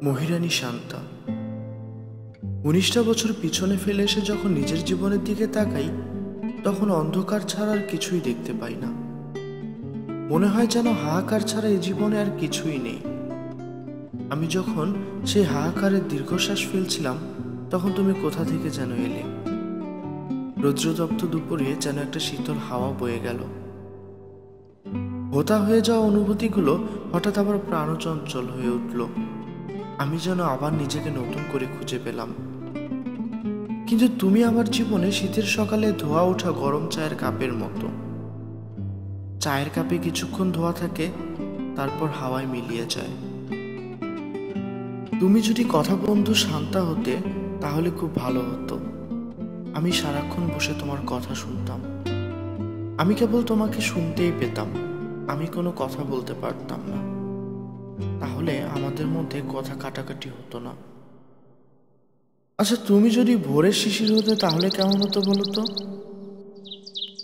মহিরানী শান্তা। ১৯টা বছর পিছনে ফেলে এসে যখন নিজের জীবনের দিকে তাকাই, তখন অন্ধকার ছাড়া আর কিছুই দেখতে পাই না। মনে হয় যেন হাহাকার ছাড়া এই জীবনে আর কিছুই নেই। আমি যখন সেই হাহাকারের দীর্ঘশ্বাস ফেলছিলাম, তখন তুমি কোথা থেকে যেন এলে। রৌদ্রতপ্ত দুপুরে যেন একটা শীতল হাওয়া বয়ে গেল। হোতা হয়ে যাওয়া অনুভূতিগুলো হঠাৎ আবার প্রাণচঞ্চল হয়ে উঠল। আমি যেন আবার নিজেকে নতুন করে খুঁজে পেলাম। কিন্তু তুমি আমার জীবনে শীতের সকালে ধোয়া ওঠা গরম চায়ের কাপের মতো। চায়ের কাপে কিছুক্ষণ ধোয়া থাকে, তারপর হাওয়ায় মিলিয়ে যায়। তুমি যদি কথা বন্ধু শান্তা হতে, তাহলে খুব ভালো হতো। আমি সারাক্ষণ বসে তোমার কথা শুনতাম। আমি কেবল তোমাকে শুনতেই পেতাম, আমি কোনো কথা বলতে পারতাম না। তাহলে আমাদের মধ্যে কথা কাটাকাটি হতো না। আচ্ছা, তুমি যদি ভোরের শিশির হতে, তাহলে কেমন হতো বলো তো?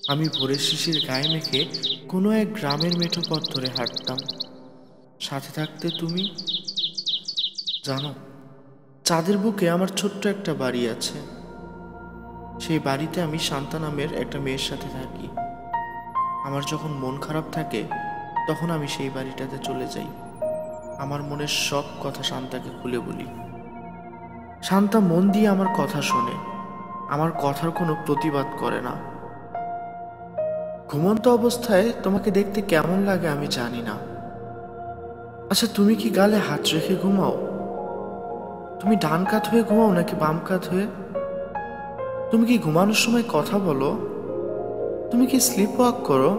আমি ভোরের শিশির গায়ে মেখে কোনো এক গ্রামের মেঠো পথ ধরে হাঁটতাম। সাথে থাকতে তুমি। জানো, চাঁদের বুকে আমার ছোট্ট একটা বাড়ি আছে। সেই বাড়িতে আমি শান্তা নামের একটা মেয়ের সাথে থাকি। আমার যখন মন খারাপ থাকে, তখন আমি সেই বাড়িটাতে চলে যাই। আমার মনের সব কথা শান্তাকে খুলে বলি। শান্তা মন দিয়ে আমার কথা শোনে, আমার কথার কোনো প্রতিবাদ করে না। ঘুমন্ত অবস্থায় তোমাকে দেখতে কেমন লাগে আমি জানি না। আচ্ছা, তুমি কি গালে হাত রেখে ঘুমাও? তুমি ডান কাত হয়ে ঘুমাও নাকি বাম কাত হয়ে? তুমি কি ঘুমানোর সময় কথা বলো? তুমি কি স্লিপ ওয়াক করো?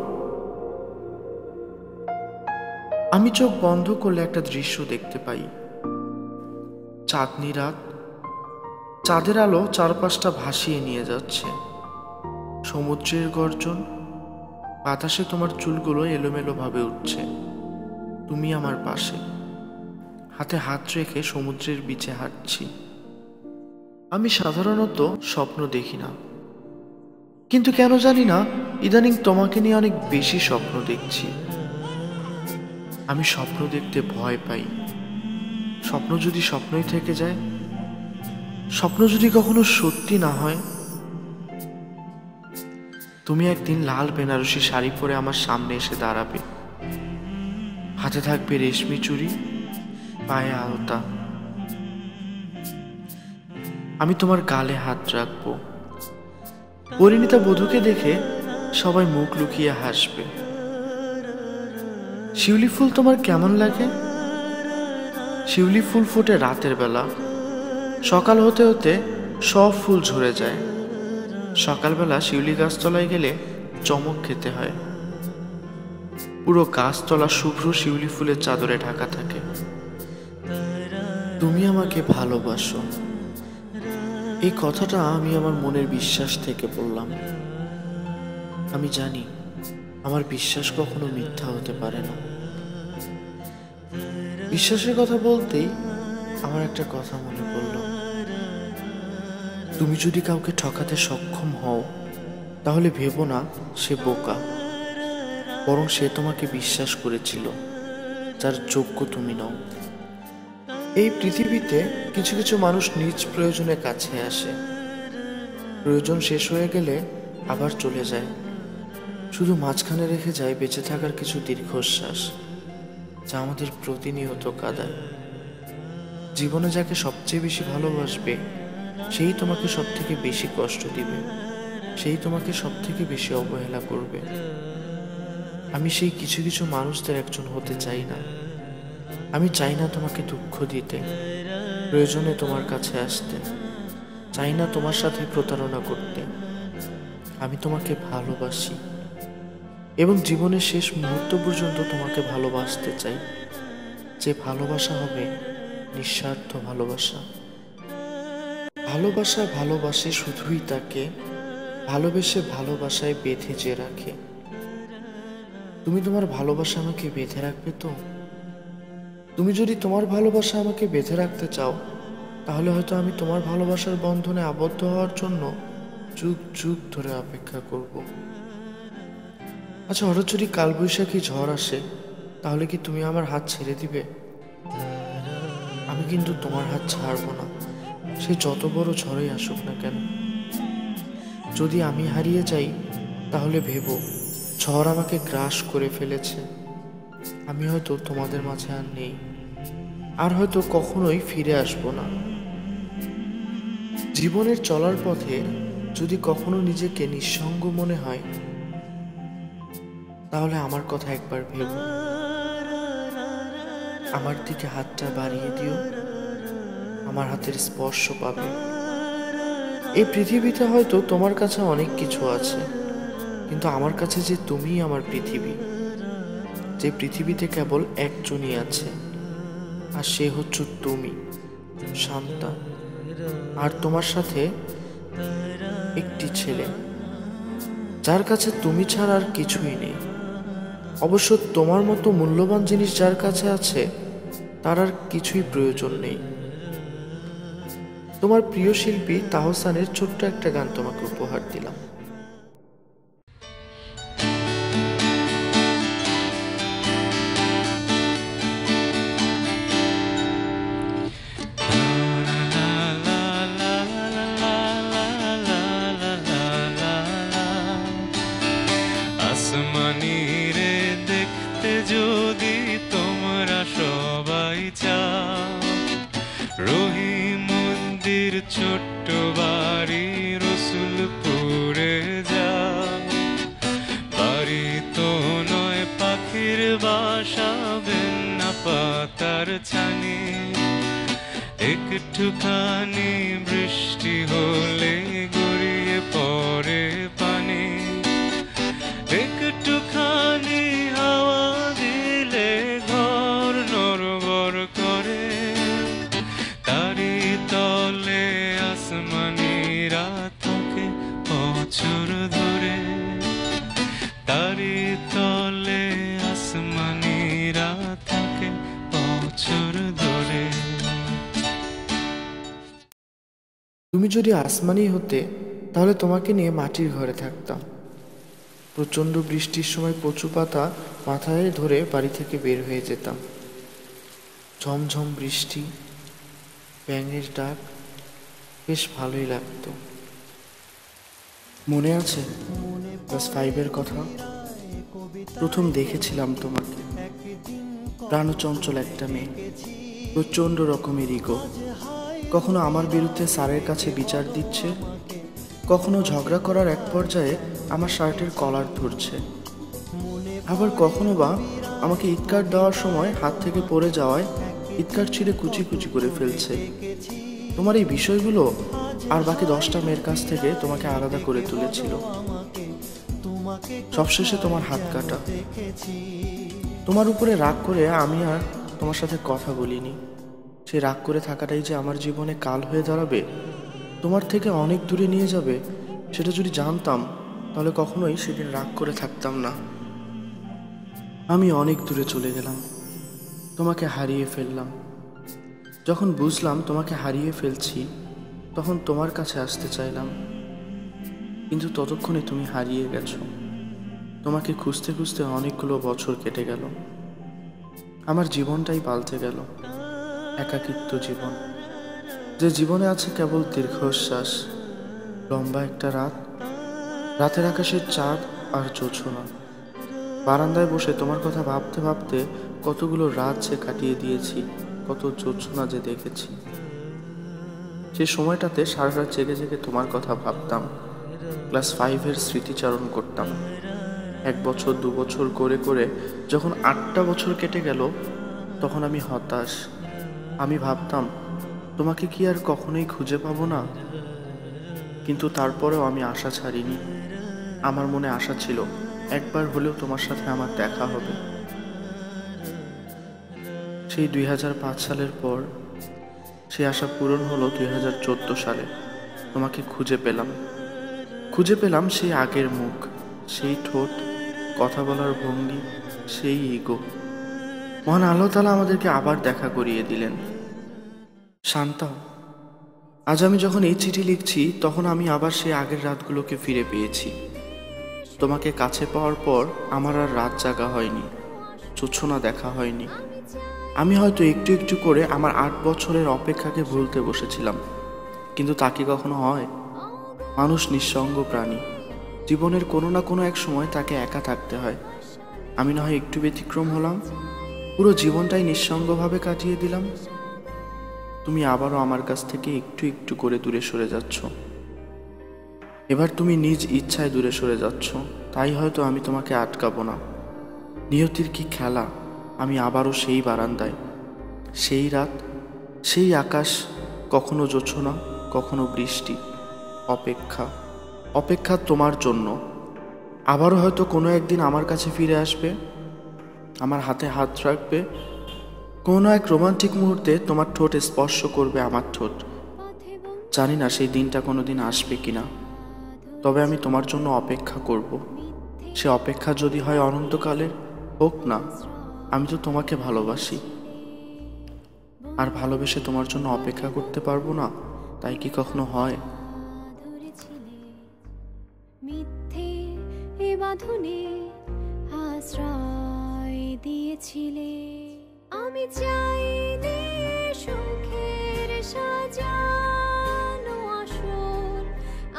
আমি চোখ বন্ধ করলে একটা দৃশ্য দেখতে পাই। চাঁদনি রাত, চাঁদের আলো চারপাশটা ভাসিয়ে নিয়ে যাচ্ছে। সমুদ্রের গর্জন, বাতাসে তোমার চুলগুলো এলোমেলো ভাবে উঠছে। তুমি আমার পাশে, হাতে হাত রেখে সমুদ্রের বিচে হাঁটছি। আমি সাধারণত স্বপ্ন দেখি না, কিন্তু কেন জানি না ইদানিং তোমাকে নিয়ে অনেক বেশি স্বপ্ন দেখছি। আমি স্বপ্ন দেখতে ভয় পাই। স্বপ্ন যদি স্বপ্নই থেকে যায়, স্বপ্ন যদি কখনো সত্যি না হয়। তুমি একদিন লাল বেনারসি শাড়ি পরে আমার সামনে এসে দাঁড়াবে। হাতে থাকবে রেশমি চুড়ি, পায়ে আলতা। আমি তোমার গালে হাত রাখবো। পরিণীতা বধূকে দেখে সবাই মুখ লুকিয়ে হাসবে। শিউলি ফুল তোমার কেমন লাগে? শিউলি ফুল ফোটে রাতের বেলা। সকাল হতে হতে সব ফুল ঝরে যায়। সকালবেলা শিউলি গাছতলায় গেলে চমক খেতে হয়। পুরো গাছতলা শুভ্র শিউলি ফুলের চাদরে ঢাকা থাকে। তুমি আমাকে ভালোবাসো, এই কথাটা আমি আমার মনের বিশ্বাস থেকে বললাম। আমি জানি আমার বিশ্বাস কখনো মিথ্যা হতে পারে না। বিশ্বাসের কথা বলতেই আমার একটা কথা মনে পড়ল। তুমি যদি কাউকে ঠকাতে সক্ষম হও, তাহলে ভেবো না সে বোকা, বরং সে তোমাকে বিশ্বাস করেছিল যার যোগ্য তুমি নও। এই পৃথিবীতে কিছু কিছু মানুষ নিজ প্রয়োজনে কাছে আসে, প্রয়োজন শেষ হয়ে গেলে আবার চলে যায়। শুধু মাঝখানে রেখে যায় বেঁচে থাকার কিছু দীর্ঘশ্বাস, যা আমাদের প্রতিনিয়ত কাঁদায়। জীবনে যাকে সবচেয়ে বেশি ভালোবাসবে, সেই তোমাকে সব থেকে বেশি কষ্ট দিবে, সেই তোমাকে সব থেকে বেশি অবহেলা করবে। আমি সেই কিছু কিছু মানুষদের একজন হতে চাই না। আমি চাই না তোমাকে দুঃখ দিতে, প্রয়োজনে তোমার কাছে আসতে, চাই না তোমার সাথে প্রতারণা করতে। আমি তোমাকে ভালোবাসি এবং জীবনের শেষ মুহূর্ত পর্যন্ত তোমাকে ভালোবাসতে চাই। যে ভালোবাসা হবে নিঃস্বার্থ ভালোবাসা। ভালোবাসা ভালোবাসে শুধুই তাকে ভালোবেসে ভালোবাসায় বেঁধে যে রাখে। তুমি তোমার ভালোবাসা আমাকে বেঁধে রাখবে তো? তুমি যদি তোমার ভালোবাসা আমাকে বেঁধে রাখতে চাও, তাহলে হয়তো আমি তোমার ভালোবাসার বন্ধনে আবদ্ধ হওয়ার জন্য যুগ যুগ ধরে অপেক্ষা করব। আচ্ছা, হঠাৎ যদি কালবৈশাখী ঝড় আসে, তাহলে কি তুমি আমার হাত ছেড়ে দিবে? আমি আমি কিন্তু তোমার হাত ছাড়বো না, সে যত বড় ঝড়ই আসুক না কেন। যদি আমি হারিয়ে যাই তাহলে ভেবো ঝড় আমাকে গ্রাস করে ফেলেছে। আমি হয়তো তোমাদের মাঝে আর নেই, আর হয়তো কখনোই ফিরে আসবো না। জীবনের চলার পথে যদি কখনো নিজেকে নিঃসঙ্গ মনে হয়, তাহলে আমার কথা একবার ভেবো। আমার দিকে হাতটা বাড়িয়ে দিও, আমার হাতের স্পর্শ পাবে। এই পৃথিবীতে হয়তো তোমার কাছে অনেক কিছু আছে, কিন্তু আমার কাছে যে তুমিই আমার পৃথিবী। যে পৃথিবীতে কেবল একজনই আছে, আর সে হচ্ছে তুমি, শান্তা। আর তোমার সাথে একটি ছেলে, যার কাছে তুমি ছাড়া আর কিছুই নেই। অবশ্য তোমার মতো মূল্যবান জিনিস যার কাছে আছে, তার আর কিছুই প্রয়োজন নেই। তোমার প্রিয় শিল্পী তাহসানের ছোট্ট একটা গান তোমাকে উপহার দিলাম। আসমানিরে দেখতে যদি তোমরা সবাই চাও, রহিমন্দির ছোট্ট বাড়ি রসুলপুরে যাও। বাড়ি তো নয় পাখির বাসা, বেন্না পাতার ছানি। একটুখানি বৃষ্টি হলে গড়িয়ে পড়ে পানি। একটুখানি হাওয়া দিলে ঘর নড়বড় করে। তারি তলে আসমানিরা থাকে বছর ধরে। তারি তলে আসমানিরা থাকে বছর ধরে। তুমি যদি আসমানি হতে, তাহলে তোমাকে নিয়ে মাটির ঘরে থাকতাম। প্রচণ্ড বৃষ্টির সময় কচু পাতা মাথায় ধরে বাড়ি থেকে বের হয়ে যেতাম। ঝমঝম বৃষ্টি, ব্যাঙের ডাক, বেশ ভালোই লাগতো। মনে আছে ক্লাস 5-এর কথা? প্রথম দেখেছিলাম তোমাকে। প্রাণচঞ্চল একটা মেয়ে, প্রচণ্ড রকমের ইগো। কখনো আমার বিরুদ্ধে স্যারের কাছে বিচার দিচ্ছে, কখনো ঝগড়া করার এক পর্যায়ে আমার শার্টের কলার ধরছে, আবার কখনো বা আমাকে ইটকার দেওয়ার সময় হাত থেকে পড়ে যাওয়ায় ইটকার ছিঁড়ে কুচি কুচি করে ফেলছে। তোমার এই বিষয়গুলো আর বাকি 10টা মেয়ের কাছ থেকে তোমাকে আলাদা করে তুলেছিল। সবশেষে তোমার হাত কাটা। তোমার উপরে রাগ করে আমি আর তোমার সাথে কথা বলিনি। সেই রাগ করে থাকাটাই যে আমার জীবনে কাল হয়ে দাঁড়াবে, তোমার থেকে অনেক দূরে নিয়ে যাবে, সেটা যদি জানতাম তাহলে কখনোই সেদিন রাগ করে থাকতাম না। আমি অনেক দূরে চলে গেলাম, তোমাকে হারিয়ে ফেললাম। যখন বুঝলাম তোমাকে হারিয়ে ফেলছি, তখন তোমার কাছে আসতে চাইলাম, কিন্তু ততক্ষণে তুমি হারিয়ে গেছো। তোমাকে খুঁজতে খুঁজতে অনেকগুলো বছর কেটে গেল। আমার জীবনটাই পাল্টে গেল, একাকিত্ব জীবন। যে জীবনে আছে কেবল দীর্ঘশ্বাস, লম্বা একটা রাত, রাতের আকাশের চাঁদ আর জোছনা। বারান্দায় বসে তোমার কথা ভাবতে ভাবতে কতগুলো রাত যে কাটিয়ে দিয়েছি, কত জোছনা যে দেখেছি। সে সময়টাতে সারা রাত জেগে জেগে তোমার কথা ভাবতাম, ক্লাস 5-এর স্মৃতিচারণ করতাম। 1 বছর 2 বছর করে করে যখন 8টা বছর কেটে গেল, তখন আমি হতাশ। আমি ভাবতাম তোমাকে কি আর কখনোই খুঁজে পাবো না, কিন্তু তারপরেও আমি আশা ছাড়িনি। আমার মনে আশা ছিল একবার হলেও তোমার সাথে আমার দেখা হবে। সেই 2005 সালের পর সেই আশা পূরণ হলো 2014 সালে। তোমাকে খুঁজে পেলাম সেই আগের মুখ, সেই ঠোঁট, কথা বলার ভঙ্গি, সেই ইগো। মহান আল্লাহ তাআলা আমাদেরকে আবার দেখা করিয়ে দিলেন। শান্তা, আজ আমি যখন এই চিঠি লিখছি, তখন আমি আবার সেই আগের রাতগুলোকে ফিরে পেয়েছি। তোমাকে কাছে পাওয়ার পর আমার আর রাত জাগা হয়নি, জোছনা দেখা হয়নি। আমি হয়তো একটু একটু করে আমার 8 বছরের অপেক্ষাকে ভুলতে বসেছিলাম, কিন্তু তা কি কখনো হয়? মানুষ নিঃসঙ্গ প্রাণী, জীবনের কোনো না কোনো এক সময় তাকে একা থাকতে হয়। আমি না হয় একটু ব্যতিক্রম হলাম, পুরো জীবনটাই নিঃসঙ্গভাবে কাটিয়ে দিলাম। তুমি আবারও আমার কাছ থেকে একটু একটু করে দূরে সরে যাচ্ছ। এবার তুমি নিজ ইচ্ছায় দূরে সরে যাচ্ছ, তাই হয়তো আমি তোমাকে আটকাবো না। নিয়তির কি খেলা, আমি আবারও সেই বারান্দায়, সেই রাত, সেই আকাশ, কখনো জোছনা, কখনো বৃষ্টি। অপেক্ষা, অপেক্ষা তোমার জন্য। আবারও হয়তো কোনো একদিন আমার কাছে ফিরে আসবে, আমার হাতে হাত রাখবে, কোনো এক রোমান্টিক মুহূর্তে তোমার ঠোঁট স্পর্শ করবে আমার ঠোঁট। জানি না সেই দিনটা কোনো দিন আসবে কিনা, তবে আমি তোমার জন্য অপেক্ষা করব। সে অপেক্ষা যদি হয় অনন্তকালের, হোক না। আমি তো তোমাকে ভালোবাসি, আর ভালোবেসে তোমার জন্য অপেক্ষা করতে পারবো না? তাই কি কখনো হয়? মিথ্যে এ বাঁধনে আশ্রয় দিয়েছিলে। আমি চাইনি সুখের সাজানো আসর,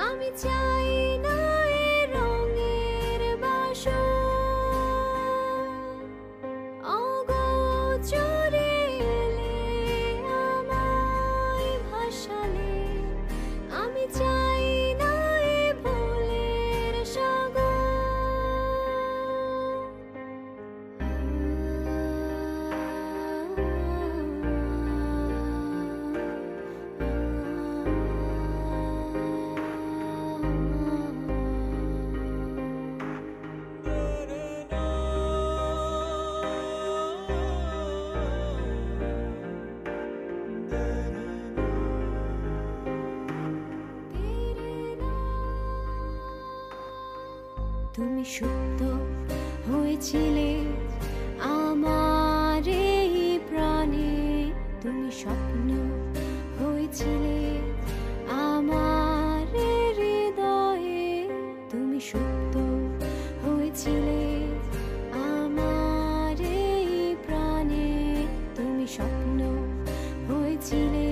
আমি চাই না এ রঙের বাসর। অগোচরে এলে আমায় ভাসালে, আমি চাই না এ ভুলের সাগর। তুমি সুপ্ত হয়েছিলে আমার এই প্রাণে, তুমি স্বপ্ন হয়েছিলে আমার হৃদয়ে। তুমি সুপ্ত হয়েছিলে আমার এই প্রাণে, তুমি স্বপ্ন হয়েছিলে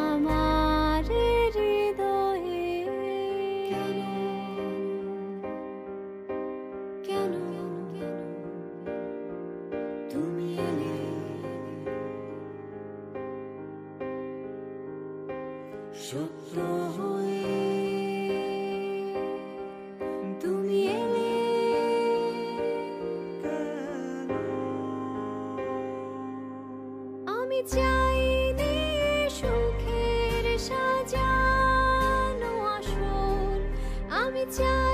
আমার হৃদয়ে। কেন তুমি এলে, সত্য হয়ে তুমি এলে। আমি চাইনি সুখের সাজানো আসর, আমি চাই